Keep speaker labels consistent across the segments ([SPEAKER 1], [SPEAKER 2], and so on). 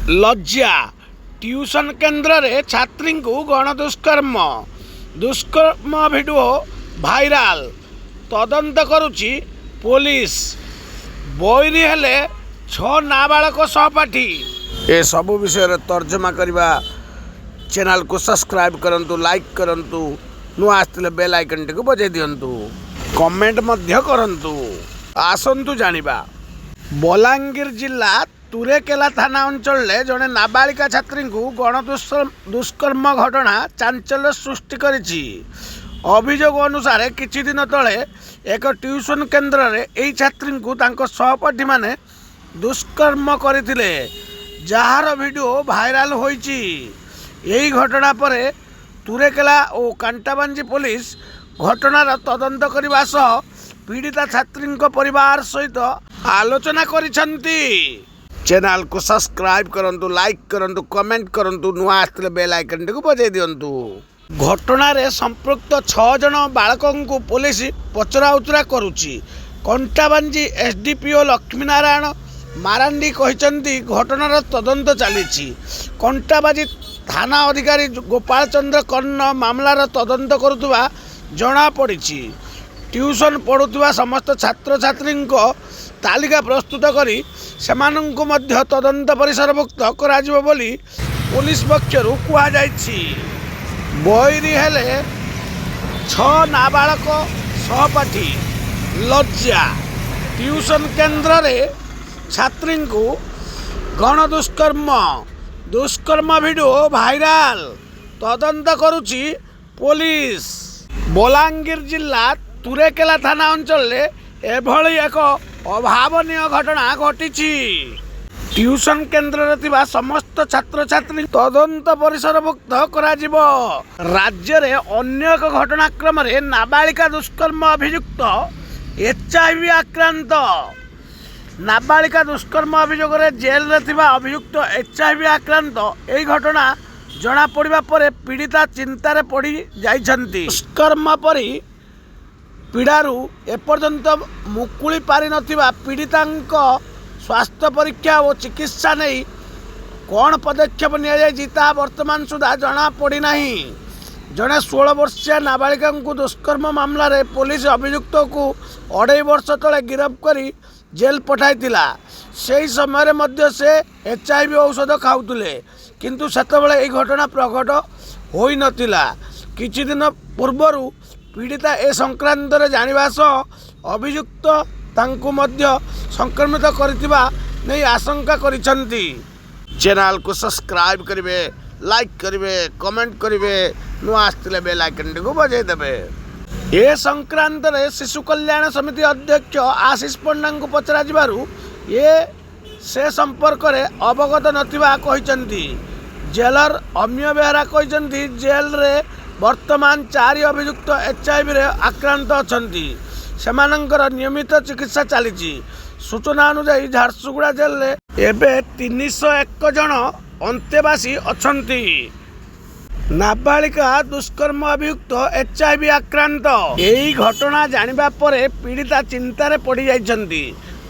[SPEAKER 1] लज्जा ट्यूशन केन्द्र रे छात्री को गणदुष्कर्म दुष्कर्म भिडियो भाइराल तदंत करुची पुलिस बैरी हेले 6 नाबालक सहपाठी ए सबु विषय तर्जमा करवा चैनल को सब्सक्राइब करंतु लाइक करंतु नुआ आस्तिले बेल आइकन टी बजाई दियंतु कमेंट मध्य करंतु आसंतु जानिबा बलांगीर जिला तुरेकेला थाना अंचल जड़े नाबालिका छात्री को गणदुष्कर्म घटना चांचल्य सृष्टि करिछि। अभियोग अनुसार किछि दिन तले एक ट्यूशन केन्द्र रे एई छात्री को तांको सहपाठी माने दुष्कर्म करथिले जार वीडियो भाइराल होइछि। एई घटना पर तुरेकेला और कांटाबांजी पुलिस घटनार तदंत करबा सह पीड़िता छात्री परिवार सहित आलोचना करिसंती। चैनल को सब्सक्राइब करंतु लाइक करंतु कमेंट करंतु नुआ आस्तिले बेल आइकन टी बजाई दियंतु। घटना रे संपृक्त 6 जन बालकों को पुलिस पचरा उचरा करुची। कंटाबांजी एसडीपीओ लक्ष्मीनारायण मारांडी कहिसंती घटनार तदंत चलीछि। कंटाबांजी थाना अधिकारी गोपाल चंद्र कर्ण मामलार तदंत करुवा जना पड़िछि। ट्यूशन पढ़ुवा समस्त छात्र छात्री तालिका प्रस्तुत करी सेमानंकु मध्य तदंत परिसरभुक्त कराजिबो बोली पुलिस पक्षरु कुहा जाइछि। बैरी हेले 6 नाबालक सहपाठी लज्जा ट्यूशन केन्द्र रे छात्री को दुष्कर्म वीडियो भाइराल तदंत करुछि पुलिस। बलांगीर जिला तुरेकेला थाना अंचल एभली एक अभावनीय घटना घटी। ट्यूशन केन्द्र रे समस्त छात्र छात्री तदंत परिसरभुक्त कराजिबो। राज्य रे अन्य एक घटनाक्रम रे नाबालिका दुष्कर्म अभियुक्त HIV आक्रांत। नाबालिका दुष्कर्म अभियोग रे जेल रे थिबा अभियुक्त HIV आक्रांत एई घटना जना पड़िबा परे पीड़िता चिंतार पड़ी जाइछंती। दुष्कर्म परी पीड़ारू एपर्यंत मुकुली पारि नथिबा पीड़ितांक स्वास्थ्य परीक्षा और चिकित्सा नहीं कौन पदक्षेप निया वर्तमान सुधा जना पड़ी नहीं। जड़े 16 वर्षीय नाबालिका को दुष्कर्म मामला रे पुलिस अभियुक्त को 2.5 वर्ष तले गिरफ्त करी जेल पठाइतिला। सेही समय मध्य से HIV औषध खाउतले किंतु सेतबेले एई घटना प्रकट होई नथिला। किछि दिन पूर्वरु पीड़िता ए संक्रांत जानिबा सह अभियुक्त तांकु मध्य संक्रमित करथिबा नै आशंका करिसंती। चैनल को सब्सक्राइब करिवे लाइक करिवे कमेंट करिवे नुआ आस्तिले बेल आइकन टी बजाई देबे। ए संक्रांत रे शिशु कल्याण समिति अध्यक्ष आशीष पंडा को पचरा जिबारु से संपर्क रे अवगत नथिबा कहिसंती। जेलर अम्य बेहरा कहिसंती जेल रे वर्तमान 4 अभियुक्त HIV रे आक्रांत अछंती। सेमानंकर नियमित चिकित्सा चली। सूचना अनुसार झारसुगुड़ा जेल रे एबे 301 जन अंतेवासी अछंती। नाबालिका दुष्कर्म अभियुक्त HIV आक्रांत। एही घटना जानिबा परे पीड़िता चिंतार पड़ी जाइछंती।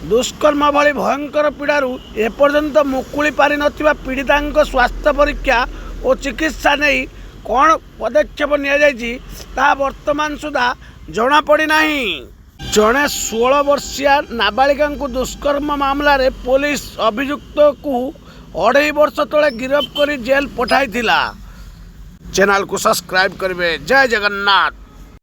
[SPEAKER 1] दुष्कर्म भली भयंकर पीड़ारू एपर्यंत मुकुली पारि नथिबा पीड़ितांक स्वास्थ्य परीक्षा और चिकित्सा नहीं कौन पदक्षेप निया वर्तमान सुधा जना पड़ी नहीं। जड़े 16 वर्षीय नाबालिका को दुष्कर्म मामला रे पुलिस अभियुक्त को 2.5 वर्ष तले गिरफ्त कर जेल पठाइथिला। चैनल को सब्सक्राइब करेंगे। जय जगन्नाथ।